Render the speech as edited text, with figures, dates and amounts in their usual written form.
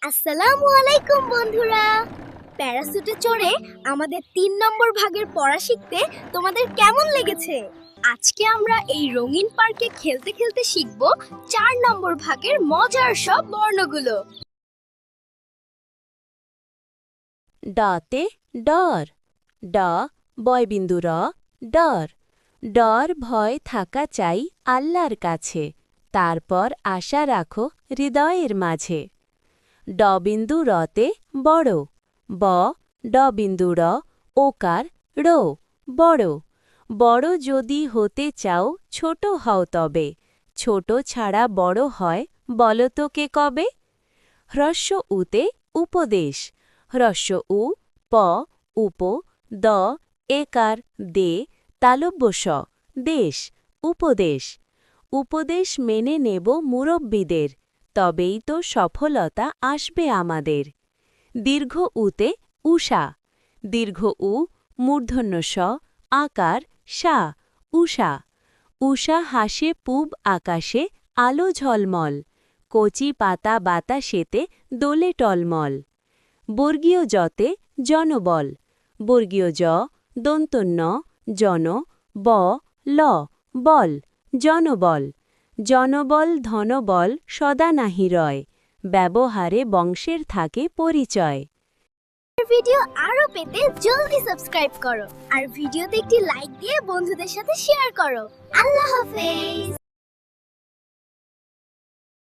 আসসালামু আলাইকুম বন্ধুরা। প্যারাসুটে চড়ে আমাদের 3 নম্বর ভাগের পড়া শিখতে তোমাদের কেমন লেগেছে? আজকে আমরা এই রঙিন পার্কে খেলতে খেলতে শিখব 4 নম্বর ভাগের মজার সব বর্ণগুলো। ডতে ডর, ড বয়বিন্দু র, ডর। ডর ভয় থাকা চাই আল্লাহর কাছে, তারপর আশা রাখো হৃদয়ের মাঝে। ডবিন্দু রতে বড়, ব ডবিন্দু র, ওকার রো, বড়। বড় যদি হতে চাও ছোট হও তবে, ছোট ছাড়া বড় হয় বলো তো কে কবে? হ্রস্ব উতে উপদেশ, হ্রস্ব উ প উপ দ একার দে তালব্য স, দেশ উপদেশ। উপদেশ মেনে নেব মুরব্বীদের, তবেই তো সফলতা আসবে আমাদের। দীর্ঘ উতে উষা, দীর্ঘ উ মূর্ধন্য স আকার সা, উষা। উষা হাসে পূব আকাশে আলো ঝলমল, কচি পাতা বাতাসেতে দোলে টলমল। বর্গীয় জতে জনবল, বর্গীয় জ দন্তন্য জন ব ল বল, জনবল। জনবল ধনবল সদা নাহি রয়, ব্যবহারে বংশের থাকে পরিচয়। ভিডিও আরো পেতে জলদি সাবস্ক্রাইব করো আর ভিডিওতে একটি লাইক দিয়ে বন্ধুদের সাথে শেয়ার করো। আল্লাহ হাফেজ।